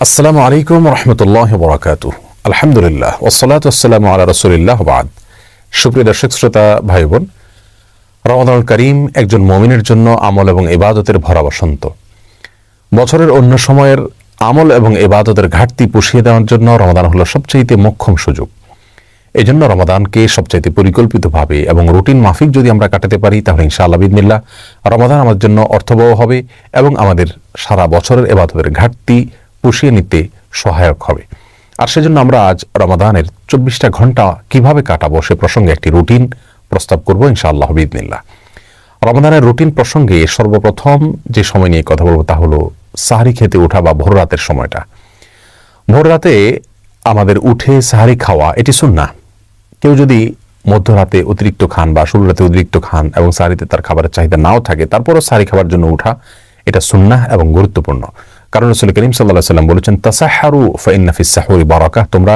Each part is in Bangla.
আসসালামু আলাইকুম রহমতুল্লাহ বরাকাতুহ। আলহামদুলিল্লাহ ওয়াসসালাতু ওয়াসসালামু আলা রাসূলিল্লাহ বাদ। সুপ্রিয় দর্শক শ্রোতা ভাই বোন, রমাদানুল কারীম একজন মুমিনের জন্য আমল এবং ইবাদতের ভরা বসন্ত। বছরের অন্য সময়ের আমল এবং ইবাদতের ঘাটতি পুষিয়ে দেওয়ার জন্য রমাদান হলো সবচাইতে মোক্ষম সুযোগ। এই জন্য রমাদানকে সবচাইতে পরিকল্পিতভাবে এবং রুটিন মাফিক যদি আমরা কাটাতে পারি, তাহলে ইনশাআল্লাহ বিইذনিল্লাহ রমাদান আমাদের জন্য অর্থবহ হবে এবং আমাদের সারা বছরের ইবাদতের ঘাটতি পুষিয়ে নিতে সহায়ক হবে। আর সেজন্য আমরা আজ রমাদানের 24টা ঘন্টা কিভাবে কাটাবো সে প্রসঙ্গে একটি রুটিন প্রস্তাব করব ইনশাআল্লাহ বিইذনিল্লাহ। রমাদানের রুটিন প্রসঙ্গে সর্বপ্রথম যে সময় নিয়ে কথা বলবো তা হলো সাহরি খেতে ওঠা বা ভোর রাতের সময়টা। ভোর রাতে আমাদের উঠে সাহরি খাওয়া এটি সুন্নাহ। কেউ যদি মধ্যরাতে অতিরিক্ত খান বা শুরু রাতে অতিরিক্ত খান এবং সাহরিতে তার খাবারের চাহিদা নাও থাকে, তারপরও সাহরি খাবার জন্য উঠা এটা সুন্নাহ এবং গুরুত্বপূর্ণ। কারণ রাসূল করিম সাল্লাল্লাহু আলাইহি ওয়াসাল্লাম বলেছেন, তাসাহহারু ফাইন্না ফিস সাহুরি বারাকাহ, তোমরা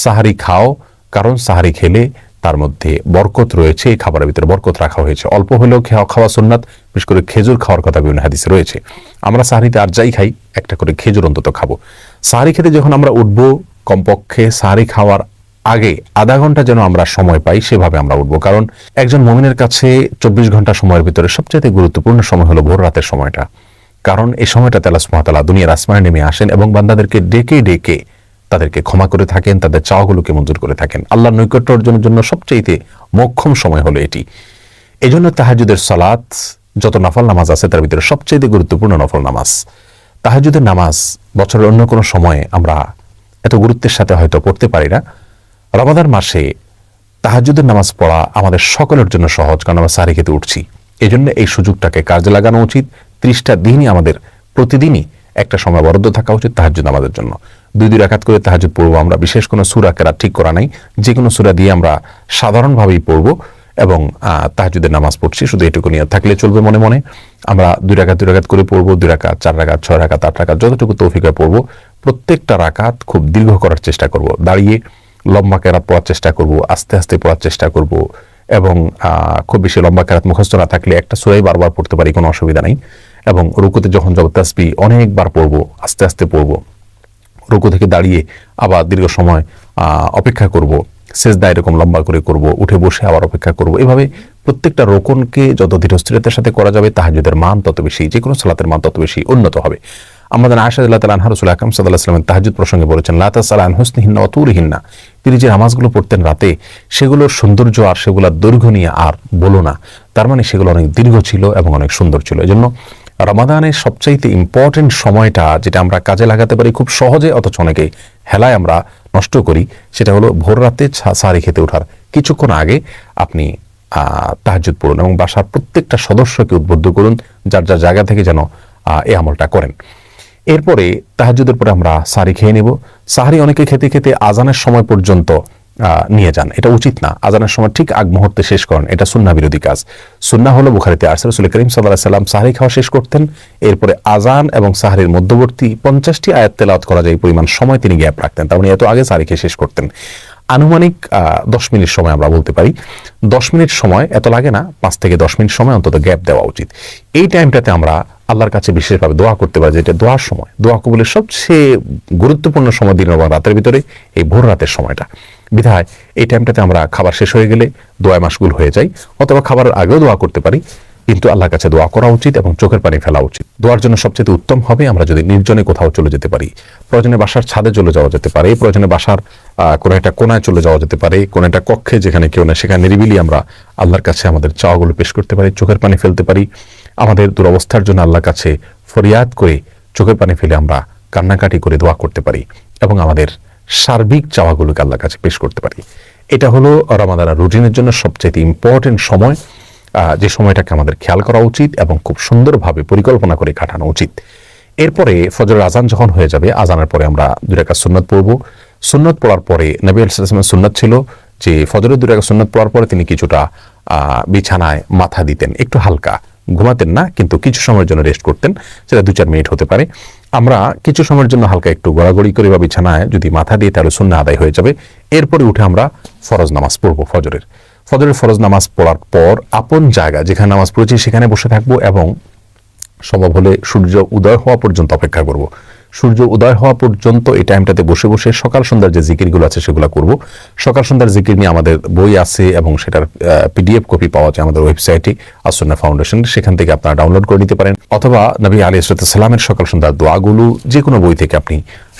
সাহরি খাও কারণ সাহরি খেলে তার মধ্যে বরকত রয়েছে। এই খাবারের ভিতরে বরকত রাখা হয়েছে। অল্প হলেও খাওয়া সুন্নাত, বিশেষ করে খেজুর খাওয়ার কথা বিভিন্ন হাদিসে রয়েছে। আমরা সাহরিতে আর যাই খাই একটা করে খেজুর অন্তত খাবো। সাহরি খেতে যখন আমরা উঠবো, কমপক্ষে সাহরি খাওয়ার আগে আধা ঘন্টা যেন আমরা সময় পাই, সেভাবে আমরা উঠবো। কারণ একজন মুমিনের কাছে 24 ঘন্টা সময়ের ভিতরে সবচেয়ে গুরুত্বপূর্ণ সময় হলো ভোর রাতের সময়টা। কারণ এই সময়টাতে আল্লাহ সুবহানাহু ওয়া তাআলা দুনিয়ার আসমানে নেমে আসেন এবং বান্দাদেরকে ডেকে ডেকে তাদেরকে ক্ষমা করে থাকেন, তাদের চাওয়াগুলোকে মঞ্জুর করে থাকেন। আল্লাহর নৈকট্য অর্জনের জন্য সবচেয়ে মোক্ষম সময় হলো এটি। এই জন্য তাহাজ্জুদের সালাত, যত নফল নামাজ আছে তার ভিতরে সবচেয়ে গুরুত্বপূর্ণ নফল নামাজ তাহাজ্জুদের নামাজ। বছরের অন্য কোনো সময়ে আমরা এত গুরুত্বের সাথে হয়তো পড়তে পারি না। রমাদান মাসে তাহাজ্জুদের নামাজ পড়া আমাদের সকলের জন্য সহজ, কারণ আমরা সাহরি খেতে উঠছি। এই জন্য এই সুযোগটাকে কাজে লাগানো উচিত। 30টা দিনই আমাদের প্রতিদিনই একটা সময় বরাদ্দ থাকা উচিত তাহাজ্জুদ নামাজের জন্য। 2 রাকাত করে তাহাজ্জুদ পড়বো আমরা। বিশেষ কোনো সূরা কেরাত ঠিক করা নাই, যে কোনো সূরা দিয়ে আমরা সাধারণভাবেই পড়বো এবং তাহাজ্জুদের নামাজ পড়ছি, শুধু এটুকু নিয়ত থাকলে চলবে। মনে মনে আমরা 2 রাকাত করে পড়বো। 2 রাকাত, 4 রাকাত, 6 রাকাত, 8 রাকাত, যতটুকু তৌফিক হয় পড়বো। প্রত্যেকটা রাকাত খুব দীর্ঘ করার চেষ্টা করব। দাঁড়িয়ে লম্বা কেরাত পড়ার চেষ্টা করব, আস্তে আস্তে পড়ার চেষ্টা করব এবং খুব বেশি লম্বা কেরাত মুখস্থ না থাকলে একটা সূরাই বারবার পড়তে পারি, কোনো অসুবিধা নেই। এবং রুকুতে যখন যাব তাসবিহ অনেকবার পড়বো, আস্তে আস্তে পড়বো। রুকু থেকে দাঁড়িয়ে আবার দীর্ঘ সময় অপেক্ষা করব, সেজদা এরকম লম্বা করে করব, উঠে বসে আবার অপেক্ষা করব। এভাবে প্রত্যেকটা রোকনকে যত ধীরস্থিরতার সাথে করা যাবে, তাহাজ্জুদের মান তত বেশি, যে কোনো সালাতের মান তত বেশি উন্নত হবে। আমাদের আয়েশা রাদিয়াল্লাহু তাআলা আনহা রাসূল আকরাম সাল্লাল্লাহু আলাইহি ওয়াসাল্লাম তাহাজ্জুদ প্রসঙ্গে বলেছেন, লা তাসআল আন হুসনিহিন্না ওয়া তুরিহিন্না, তিনি যে নামাজগুলো পড়তেন রাতে, সেগুলোর সৌন্দর্য আর সেগুলোর দৈর্ঘ্য নিয়ে আর বলো না। তার মানে সেগুলো অনেক দীর্ঘ ছিল এবং অনেক সুন্দর ছিল। এজন্য রমাদানের সবচাইতে ইম্পর্টেন্ট সময়টা যেটা আমরা কাজে লাগাতে পারি খুব সহজে, অথচ অনেকে হেলায় আমরা নষ্ট করি, সেটা হলো ভোর রাতে সাহরি খেতে ওঠার কিছুক্ষণ আগে আপনি তাহাজ্জুদ পড়ুন এবং বাসার প্রত্যেকটা সদস্যকে উদ্বুদ্ধ করুন যার যার জায়গা থেকে যেন এই আমলটা করেন। এরপরে তাহাজ্জুদের পরে আমরা সাহরি খেয়ে নেব। সাহরি অনেকে খেতে খেতে আজানের সময় পর্যন্ত নিয়ে যান, এটা উচিত না। আজানের সময় ঠিক আগ মুহূর্তে শেষ করেন, এটা সুন্নাহ বিরোধী কাজ। সুন্নাহ হলো বুখারীতে আসছে, রাসূল করিম সাল্লাল্লাহু আলাইহি ওয়াসাল্লাম সাহরি খাওয়া শেষ করতেন, এরপরে আজান এবং সাহরির মধ্যবর্তী 50টি আয়াত তেলাওয়াত করা যায় পরিমাণ সময় তিনি গ্যাপ রাখতেন। তার মানে এত আগে সাহরি খেয়ে শেষ করতেন। আনুমানিক 10 মিনিট সময় আমরা বলতে পারি। 10 মিনিট সময় এত লাগে না, 5 থেকে 10 মিনিট সময় অন্তত গ্যাপ দেওয়া উচিত। এই টাইমটাতে আমরা আল্লাহর কাছে বিশেষভাবে দোয়া করতে পারি, যেটা দোয়ার সময়, দোয়া কবুলের সবচেয়ে গুরুত্বপূর্ণ সময় দিনের এবং রাতের ভিতরে এই ভোর রাতের সময়টা। বিধায় এই টাইমটাতে আমরা খাবার শেষ হয়ে গেলে দোয়ায় মাশগুল হয়ে যাই, অথবা খাবারের আগেও দোয়া করতে পারি, কিন্তু আল্লাহর কাছে দোয়া করা উচিত এবং চোখের পানি ফেলা উচিত। দোয়ার জন্য সবচেয়ে উত্তম হবে আমরা যদি নির্জনে কোথাও চলে যেতে পারি। প্রয়োজনে বাসার ছাদে চলে যাওয়া যেতে পারে, প্রয়োজনে বাসার কোনো একটা কোনায় চলে যাওয়া যেতে পারে, কোনো একটা কক্ষে যেখানে কেউ নেই, সেখানে নিরিবিলি আমরা আল্লাহর কাছে আমাদের চাওয়াগুলো পেশ করতে পারি, চোখের পানি ফেলতে পারি। আমাদের দুরবস্থার জন্য আল্লাহর কাছে ফরিয়াদ করে চোখের পানি ফেলে আমরা কান্নাকাটি করে দোয়া করতে পারি এবং আমাদের সার্বিক চাওয়াগুলোকে আল্লাহর কাছে পেশ করতে পারি। এটা হলো রমাদানের রুটিনের জন্য সবচেয়ে ইম্পর্টেন্ট সময়, যে সময়টাকে আমাদের খেয়াল করা উচিত এবং খুব সুন্দরভাবে পরিকল্পনা করে কাটানো উচিত। এরপরে ফজরের আজান যখন হয়ে যাবে, আজানের পরে আমরা 2 রাকাত সুন্নাত পড়ব। সুন্নাত পড়ার পরে নবী সাল্লাল্লাহু আলাইহি ওয়াসাল্লামের সুন্নাত ছিল যে ফজরের 2 রাকাত সুন্নাত পড়ার পরে তিনি কিছুটা বিছানায় মাথা দিতেন, একটু হালকা, ঘুমাতেন না, কিন্তু কিছু সময়ের জন্য রেস্ট করতেন, সেটা 2-4 মিনিট হতে পারে। আমরা কিছু সময়ের জন্য হালকা একটু গড়াগড়ি করে বা বিছানায় যদি মাথা দিই তাহলে সুন্নাহ আদায় হয়ে যাবে। এরপরে উঠে আমরা ফরজ নামাজ পড়ব। ফজরের ফরজ নামাজ পড়ার পর আপন জায়গা যেখানে নামাজ পড়েছি সেখানে বসে থাকবো এবং সম্ভব হলে সূর্য উদয় হওয়া পর্যন্ত অপেক্ষা করব। সূর্য উদয় হওয়া পর্যন্ত এই টাইমটাতে বসে বসে সকাল সন্ধ্যার যে জিকিরগুলো আছে সেগুলো করব। সকাল সন্ধ্যার জিকির নিয়ে আমাদের বই আছে এবং সেটার PDF কপি পাওয়া যায় আমাদের ওয়েবসাইটে আসুন্নাহ ফাউন্ডেশন, সেখান থেকে আপনারা ডাউনলোড করে নিতে পারেন, অথবা নবী আলাইহিস সালামের সকাল সন্ধ্যার দোয়াগুলো যে কোনো বই থেকে আপনি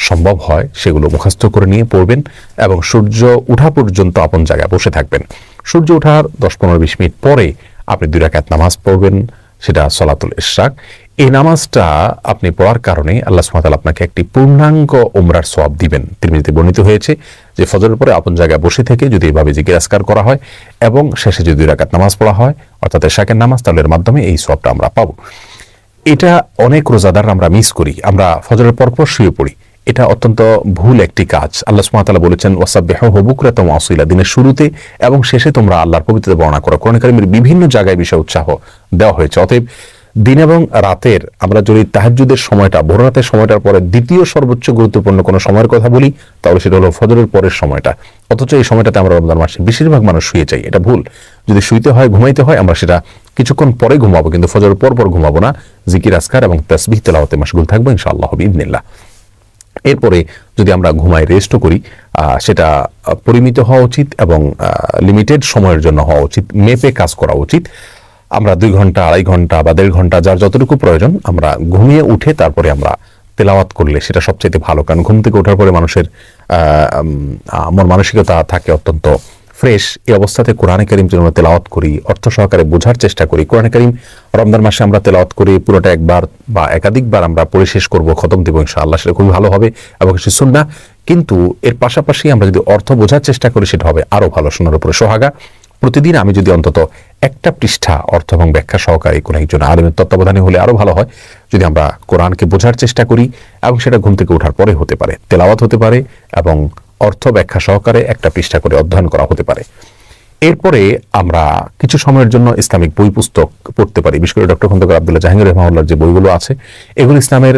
সম্ভব হয় সেগুলো মুখস্থ করে নিয়ে পড়বেন এবং সূর্য উঠা পর্যন্ত আপন জায়গায় বসে থাকবেন। সূর্য ওঠার 10-15-20 মিনিট পরে আপনি 2 রাকাত নামাজ পড়বেন, সেটা সলাতুল ইশরাক। এই নামাজটা আপনি পড়ার কারণে আল্লাহ সুবহানাহু ওয়া তাআলা আপনাকে একটি পূর্ণাঙ্গ উমরার সওয়াব দিবেন। তিরমিজিতে বর্ণিত হয়েছে যে ফজরের পরে আপন জায়গায় বসে থেকে যদি এভাবে জিকির আজকার করা হয় এবং শেষে যদি 2 রাকাত নামাজ পড়া হয় অর্থাৎ ইশরাকের নামাজ, তাহলে এর মাধ্যমে এই সওয়াবটা আমরা পাবো। এটা অনেক রোজাদার আমরা মিস করি, আমরা ফজরের পরপর শুয়ে পড়ি। এটা অত্যন্ত ভুল একটি কাজ। আল্লাহ সুবহানাহু ওয়া তাআলা বলেছেন ওয়াসাব্বিহুহু বুকরাতান ওয়া আসীলা, দিনের শুরুতে এবং শেষে তোমরা আল্লাহর পবিত্রতা বর্ণনা করো। কোরআন কারীমের বিভিন্ন জায়গায় বিষয় উৎসাহ দেওয়া হয়েছে। অতএব দিন এবং রাতের আমরা যদি তাহাজ্জুদের সময়টা, ভোর রাতের সময়টার পরে দ্বিতীয় সর্বোচ্চ গুরুত্বপূর্ণ কোনো সময়ের কথা বলি তাহলে সেটা হলো ফজরের পরের সময়টা। অথচ এই সময়টাতে আমরা রমজান মাসে বেশিরভাগ মানুষ শুয়ে যাই, এটা ভুল। যদি শুইতে হয়, ঘুমাইতে হয়, আমরা সেটা কিছুক্ষণ পরে ঘুমাবো, কিন্তু ফজরের পর পর ঘুমাবো না। জিকির আজকার এবং তাসবিহ তেলাওয়াতে মাশগুল থাকবো ইনশাআল্লাহ বিইذনিল্লাহ। এরপরে যদি আমরা ঘুমাই, রেস্টও করি, সেটা পরিমিত হওয়া উচিত এবং লিমিটেড সময়ের জন্য হওয়া উচিত, মেপে কাজ করা উচিত। আমরা 2 ঘন্টা, 2.5 ঘন্টা বা 1.5 ঘন্টা যার যতটুকু প্রয়োজন আমরা ঘুমিয়ে উঠে তারপরে আমরা তেলাওয়াত করলে সেটা সবচেয়ে ভালো। কারণ ঘুম থেকে ওঠার পরে মানুষের মন মানসিকতা থাকে অত্যন্ত ফ্রেশ। এই অবস্থাতে কোরআনে কারীম যদি আমরা তেলাওয়াত করি, অর্থ সহকারে বোঝার চেষ্টা করি, কোরআনে কারীম রমজান মাসে আমরা তেলাওয়াত করি পুরোটা একবার বা একাধিকবার আমরা পড়ে শেষ করব, খতম দেব ইনশাআল্লাহ, সেটা খুবই ভালো হবে এবং সে সুন্নাহ। কিন্তু এর পাশাপাশি আমরা যদি অর্থ বোঝার চেষ্টা করি সেটা হবে আরো ভালো, শোনার উপরে সোহাগা। প্রতিদিন আমি যদি অন্তত একটা পৃষ্ঠা অর্থ এবং ব্যাখ্যা সহকারে কোনো একজন আলেমের তত্ত্বাবধানে হলে আরো ভালো হয়। যদি আমরা কোরআনকে বোঝার চেষ্টা করি এবং সেটা ঘুম থেকে ওঠার পরে হতে পারে, তেলাওয়াত হতে পারে এবং অর্থ ব্যাখ্যা সহকারে একটা পৃষ্ঠা করে অধ্যয়ন করা হতে পারে। এরপরে আমরা কিছু সময়ের জন্য ইসলামিক বই পুস্তক পড়তে পারি। বিশেষ করে ডক্টর খন্দকার আব্দুল্লাহ জাহাঙ্গীর রাহিমাহুল্লাহর যে বইগুলো আছে এগুলো ইসলামের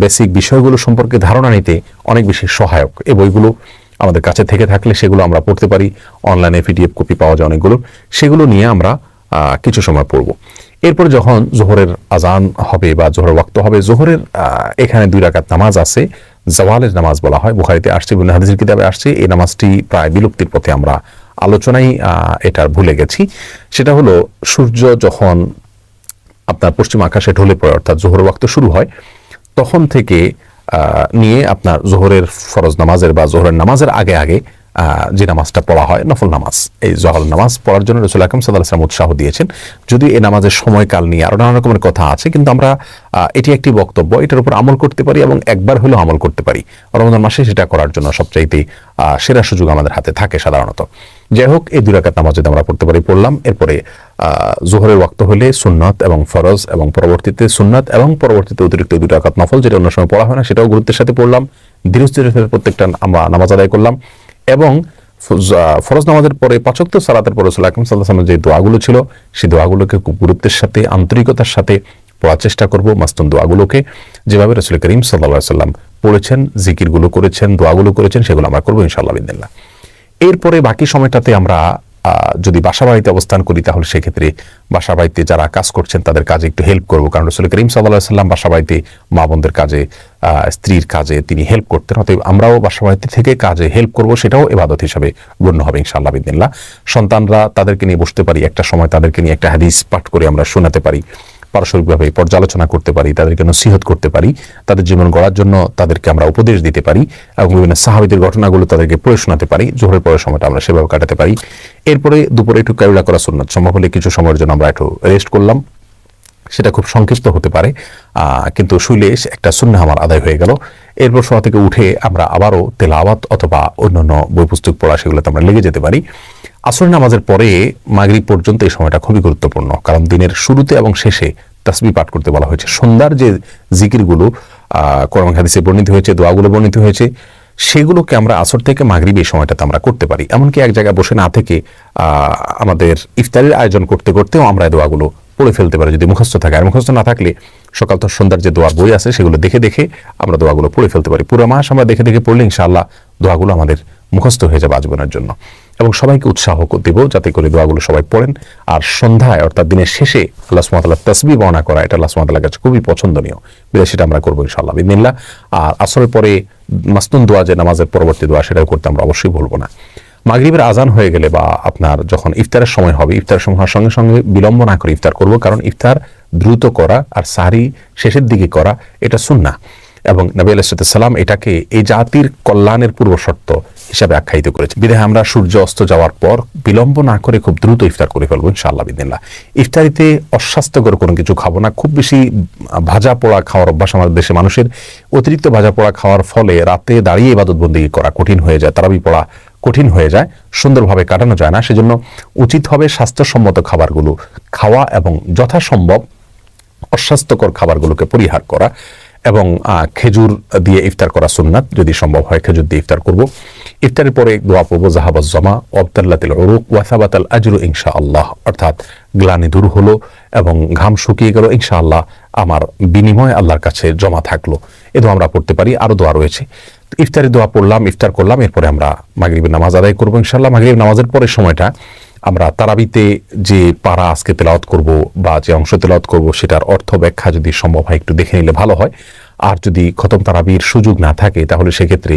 বেসিক বিষয়গুলো সম্পর্কে ধারণা নিতে অনেক বেশি সহায়ক। এই বইগুলো আমাদের কাছে থেকে থাকলে সেগুলো আমরা পড়তে পারি। অনলাইনে PDF কপি পাওয়া যায় অনেকগুলো, সেগুলো নিয়ে আমরা কিছু সময় পড়ব। এরপর যখন জোহরের আজান হবে বা জোহরের ওয়াক্ত হবে, জোহরের এখানে 2 রাকাত নামাজ আছে, জাওয়ালের নামাজ বলা হয়, বুখারীতে আসছে, বিভিন্ন হাদিসের কিতাবে আসছে। এই নামাজটি প্রায় বিলুপ্তির পথে, আমরা আলোচনায় এটা ভুলে গেছি। সেটা হলো সূর্য যখন আপনার পশ্চিম আকাশে ঢলে পড়ে অর্থাৎ জোহর ওয়াক্ত শুরু হয় তখন থেকে নিয়ে আপনার জোহরের ফরজ নামাজের বা জোহরের নামাজের আগে আগে যে নামাজটা পড়া হয় নফল নামাজ, এই জোহর নামাজ পড়ার জন্য রাসূল আকরাম সাল্লাল্লাহু আলাইহি ওয়াসাল্লাম উৎসাহ দিয়েছেন। যদিও এই নামাজের সময়কাল নিয়ে আরো নানা রকমের কথা আছে, কিন্তু আমরা এটি একটি বক্তব্য, এটার উপর আমল করতে পারি এবং একবার হলেও আমল করতে পারি। রমজান মাসে সেটা করার জন্য সবচাইতে সেরা সুযোগ আমাদের হাতে থাকে সাধারণত। যাই হোক, এই 2 রাকাত নামাজ যদি আমরা পড়তে পারি পড়লাম। এরপরে জোহরের ওয়াক্ত হলে সুন্নাত এবং ফরজ এবং পরবর্তীতে সুন্নাত এবং পরবর্তীতে অতিরিক্ত 2 রাকাত নফল, যেটা অন্য সময় পড়া হয় না, সেটাও গুরুত্বের সাথে পড়লাম। ধীরে ধীরে প্রত্যেকটা আমরা নামাজ আদায় করলাম এবং ফরজ নামাজের পরে 5 ওয়াক্ত সালাতের পরে রাসূল আকরাম সাল্লাল্লাহু আলাইহি ওয়াসাল্লাম যে দোয়াগুলো ছিল সেই দোয়াগুলোকে খুব গুরুত্বের সাথে, আন্তরিকতার সাথে পড়ার চেষ্টা করব। মাসতুন দোয়াগুলোকে যেভাবে রাসূল করিম সাল্লাল্লাহু আলাইহি ওয়াসাল্লাম পড়েছেন, জিকিরগুলো করেছেন, দোয়াগুলো করেছেন, সেগুলো আমরা করব ইনশাআল্লাহ বিইذনিল্লাহ। এরপরে বাকি সময়টাতে আমরা যদি বাসা বাড়িতে অবস্থান করি তাহলে সেক্ষেত্রে বাসা বাড়িতে যারা কাজ করছেন তাদের কাজে একটু হেল্প করব। কারণ রাসূল করিম সাল্লাল্লাহু আলাইহি ওয়াসাল্লাম বাসা বাড়িতে মা বোনদের কাজে, স্ত্রীর কাজে তিনি হেল্প করতেন। অতএব আমরাও বাসা বাড়িতে থেকে কাজে হেল্প করব, সেটাও ইবাদত হিসেবে গণ্য হবে ইনশাআল্লাহ বিইذনিল্লাহ। সন্তানরা তাদেরকে নিয়ে বসতে পারি, একটা সময় তাদেরকে নিয়ে একটা হাদিস পাঠ করে আমরা শোনাতে পারি, পারস্পরিকভাবে পর্যালোচনা করতে পারি, তাদেরকে নসিহত করতে পারি, তাদের জীবন গড়ার জন্য তাদেরকে আমরা উপদেশ দিতে পারি এবং বিভিন্ন সাহাবীদের ঘটনাগুলো তাদেরকে পড়ে শোনাতে পারি। জোহরের পরের সময়টা আমরা সেভাবে কাটাতে পারি। এরপরে দুপুরে একটু কায়ুলা করা সুন্নাত, সম্ভব হলে কিছু সময়ের জন্য আমরা একটু রেস্ট করলাম, সেটা খুব সংক্ষিপ্ত হতে পারে, কিন্তু শুইলে একটা সুন্নাহ আমার আদায় হয়ে গেল। এরপর শোয়া থেকে উঠে আমরা আবারও তেলাওয়াত অথবা অন্যান্য বই পুস্তক পড়া সেগুলোতে আমরা লেগে যেতে পারি। আসর নামাজের পরে মাগরিব পর্যন্ত এই সময়টা খুবই গুরুত্বপূর্ণ, কারণ দিনের শুরুতে এবং শেষে তাসবিহ পাঠ করতে বলা হয়েছে। সন্ধ্যার যে জিকিরগুলো কোরআন হাদিসে বর্ণিত হয়েছে, দোয়াগুলো বর্ণিত হয়েছে, সেগুলোকে আমরা আসর থেকে মাগরিব এই সময়টাতে আমরা করতে পারি। এমনকি এক জায়গায় বসে না থেকে আমাদের ইফতারের আয়োজন করতে করতেও আমরা এই দোয়াগুলো পড়ে ফেলতে পারি যদি মুখস্থ থাকে। আর মুখস্থ না থাকলে সকাল তো সন্ধ্যার যে দোয়ার বই আছে সেগুলো দেখে দেখে আমরা দোয়াগুলো পড়ে ফেলতে পারি। পুরো মাস আমরা দেখে দেখে পড়লে ইনশাআল্লাহ দোয়াগুলো আমাদের মুখস্থ হয়ে যাবে আজীবনের জন্য। এবং সবাইকে উৎসাহ দেব যাতে করে দোয়াগুলো সবাই পড়েন। আর সন্ধ্যায় অর্থাৎ দিনের শেষে আল্লাহ সুবহানাহু ওয়া তাআলার তাসবিহ বর্ণনা করা, এটা আল্লাহ সুবহানাহু ওয়া তাআলার কাছে খুবই পছন্দনীয়, বিধায় সেটা আমরা করবো ইনশাআল্লাহ বিইذনিল্লাহ। আর আসরের পরে মাসনুন দোয়া, যে নামাজের পরবর্তী দোয়া, সেটাও করতে আমরা অবশ্যই ভুলবো না। মাগরিবের আজান হয়ে গেলে বা আপনার যখন ইফতারের সময় হবে, ইফতারের সময় হওয়ার সঙ্গে সঙ্গে বিলম্ব না করে ইফতার করব, কারণ ইফতার দ্রুত করা আর সাহরি শেষের দিকে করা এটা সুন্নাহ, এবং নবী আলাইহিস সালাম এটাকে এই জাতির কল্যাণের পূর্ব শর্ত হিসাবে আখ্যায়িত করেছে। বিধায় আমরা সূর্য অস্ত যাওয়ার পর বিলম্ব না করে খুব দ্রুত ইফতার করে ফেলবো ইনশাআল্লাহ বিইذনিল্লাহ। ইফতারিতে অস্বাস্থ্যকর কোনো কিছু খাবো না। খুব বেশি ভাজা পোড়া খাওয়ার অভ্যাস আমাদের দেশে মানুষের, অতিরিক্ত ভাজা পোড়া খাওয়ার ফলে রাতে দাঁড়িয়ে ইবাদত বন্দেগী করা কঠিন হয়ে যায়, তারাবি পড়া কঠিন হয়ে যায়, সুন্দরভাবে কাটানো যায় না। সেজন্য উচিত হবে স্বাস্থ্যসম্মত খাবারগুলো খাওয়া এবং যথাসম্ভব অস্বাস্থ্যকর খাবারগুলোকে পরিহার করা, এবং খেজুর দিয়ে ইফতার করা সুন্নাত, যদি সম্ভব হয় খেজুর দিয়ে ইফতার করব। ইফতারের পরে দোয়া পড়ব যাহাবাজ জামা ওয়াবতাল্লাতিল উরুক ওয়া সাবাতাল আজরু ইনশাআল্লাহ, অর্থাৎ গ্লানি দূর হলো এবং ঘাম শুকিয়ে গেল, ইনশাআল্লাহ আমার বিনিময় আল্লাহর কাছে জমা থাকলো। এ দোয়া আমরা পড়তে পারি। আরো দোয়া রয়েছে। ইফতারি দোয়া পড়লাম, ইফতার করলাম, এরপরে আমরা মাগরিবের নামাজ আদায় করবো ইনশাআল্লাহ। মাগরিব নামাজের পরে সময়টা আমরা তারাবিতে যে পারা আজকে তেলাওয়াত করব বা যে অংশ তেলাওয়াত করব সেটার অর্থ ব্যাখ্যা যদি সম্ভব হয় একটু দেখে নিলে ভালো হয়। আর যদি খতম তারাবির সুযোগ না থাকে তাহলে সেক্ষেত্রে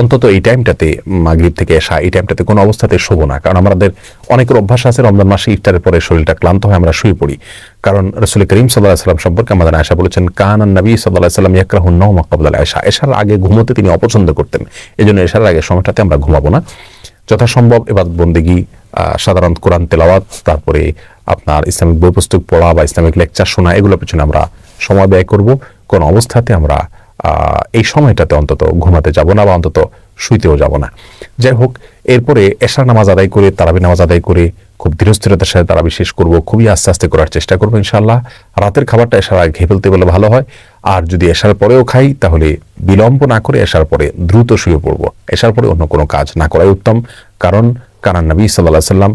অন্তত এই টাইমটাতে, মাগরিব থেকে এশা, এই টাইমটাতে কোনো অবস্থাতে শোবো না, কারণ আমাদের অনেকের অভ্যাস আছে রমজান মাসে ইফতারের পরে শরীরটা ক্লান্ত হয়, আমরা শুয়ে পড়ি। কারণ রাসূল করিম সাল্লাল্লাহু আলাইহি ওয়াসাল্লাম সম্পর্কে আমাদের আয়েশা বলেছেন, কানান নবী সাল্লাল্লাহু আলাইহি ওয়াসাল্লাম ইয়াকরাহুন নাওমা ক্বাবলা আয়েশা, এশার আগে ঘুমোতে তিনি অপছন্দ করতেন, এজন্য এশার আগে সময়টাতে আমরা ঘুমাবো না। যথাসম্ভব ইবাদত বন্দেগী, সাধারণ কোরআন তেলাওয়াত, তারপরে আপনার ইসলামিক বই পুস্তক পড়া বা ইসলামিক লেকচার শোনা, এগুলোর পিছনে আমরা সময় ব্যয় করব। কোন অবস্থাতে আমরা এই সময়টাতে অন্তত ঘুমাতে যাব না বা অন্তত শুইতেও যাব না। যাই হোক, এরপরে এশার নামাজ আদায় করে, তারাবি নামাজ আদায় করে খুব ধীরস্থিরতার সাথে তারাবি শেষ করব, খুবই আস্তে আস্তে করার চেষ্টা করবো ইনশাআল্লাহ। রাতের খাবারটা এশার আগে খেয়ে ফেলতে বলে ভালো হয়। আর যদি এশার পরেও খাই তাহলে বিলম্ব না করে এশার পরে দ্রুত শুয়ে পড়ব। এশার পরে অন্য কোনো কাজ না করাই উত্তম, কারণ কানান নবী সাল্লাল্লাহু আলাইহি ওয়াসাল্লাম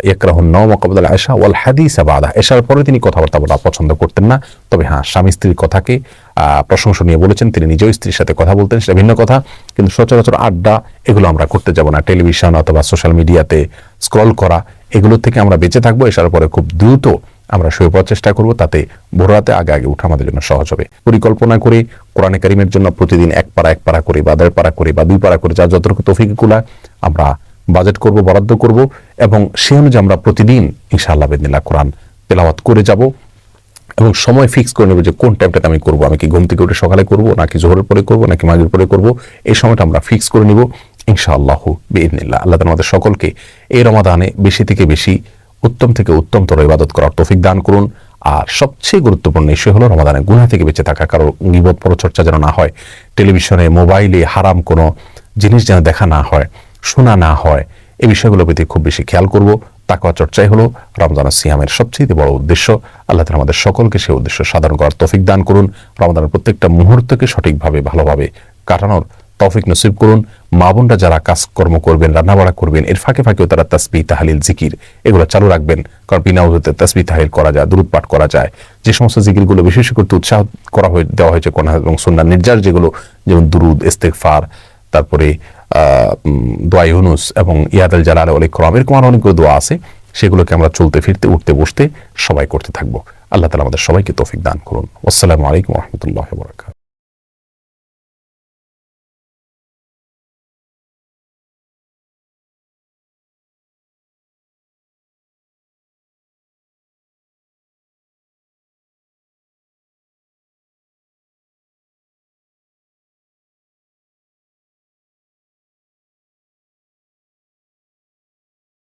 ইয়াকরাহুন নাওমা ক্বাবলা আয়েশা ওয়াল হাদিসা বাদা, এশার পরে তিনি কথাবার্তা বলা পছন্দ করতেন না। তবে হ্যাঁ, স্বামী স্ত্রীর কথাকে প্রশংসনীয় বলেছেন, তিনি নিজেও স্ত্রীর সাথে কথা বলতেন, সেটা ভিন্ন কথা। কিন্তু সচরাচর আড্ডা এগুলো আমরা করতে যাব না। টেলিভিশন অথবা সোশ্যাল মিডিয়াতে স্ক্রল করা, এগুলো থেকে আমরা বেঁচে থাকবো। এশার পরে খুব দ্রুত আমরা শুয়ে পড়ার চেষ্টা করব, তাতে ভোর রাতে আগে আগে উঠা আমাদের জন্য সহজ হবে। পরিকল্পনা করে কোরআনে কারীমের জন্য প্রতিদিন এক পারা করে বা 1.5 পারা করে বা 2 পারা করে, যার যতটুকু তৌফিক কুলায় আমরা বাজেট করব, বরাদ্দ করব, এবং সেই অনুযায়ী আমরা প্রতিদিন ইনশাআল্লাহ বিইذনিল্লাহ কোরআন তেলাওয়াত করে যাব। এবং সময় ফিক্স করে নেব যে কোন টাইমটাতে আমি করব, আমি কি ঘুম থেকে উঠে সকালে করব, নাকি জোহরের পরে করব, নাকি মাগরিবের পরে করব, এই সময়টা আমরা ফিক্স করে নিব ইনশাআল্লাহ বিইذনিল্লাহ। আল্লাহ তাআলা আমাদের সকলকে এই রমাদানে বেশি থেকে বেশি, উত্তম থেকে উত্তমতর ইবাদত করার তৌফিক দান করুন। আর সবচেয়ে গুরুত্বপূর্ণ বিষয় হলো রমাদানে গুনাহ থেকে বেঁচে থাকা, কারো গীবত পরচর্চা যেন না হয়, টেলিভিশনে মোবাইলে হারাম কোনো জিনিস যেন দেখা না হয়, শোনা না হয়, এই বিষয়গুলোর প্রতি খুব বেশি খেয়াল করব। তাকওয়া চর্চাই হলো রমজানের সিয়ামের সবচেয়ে বড় উদ্দেশ্য। আল্লাহ তাআলা আমাদের সকলকে সেই উদ্দেশ্য সাধন করার তৌফিক দান করুন। রমজানের প্রত্যেকটা মুহূর্তকে সঠিকভাবে ভালোভাবে কাটানোর তৌফিক নসিব করুন। মা বোনরা যারা কাজকর্ম করবেন, রান্নাবাড়া করবেন, এর ফাঁকে ফাঁকেও তারা তাসবিহ, তাহলিল, জিকির এগুলো চালু রাখবেন, কারণ বিনা উযুতে তাসবিহ তাহলিল করা যায়, দুরূদ পাঠ করা যায়। যে সমস্ত জিকিরগুলো বেশি বেশি করতে উৎসাহ দেওয়া হয়েছে কোরআন এবং সুন্নাহর নির্যাস, যেগুলো যেমন দুরূদ, ইস্তিগফার, তারপরে দোয়া ইউনুস এবং ইয়াদাল জালাল ওয়াল ইকরাম, এরকম আরো অনেকগুলো দোয়া আছে, সেগুলোকে আমরা চলতে ফিরতে, উঠতে বসতে সবাই করতে থাকবো। আল্লাহ তাআলা আমাদের সবাইকে তৌফিক দান করুন। আসসালামু আলাইকুম ওয়া রাহমাতুল্লাহি ওয়া বারাকাতুহু।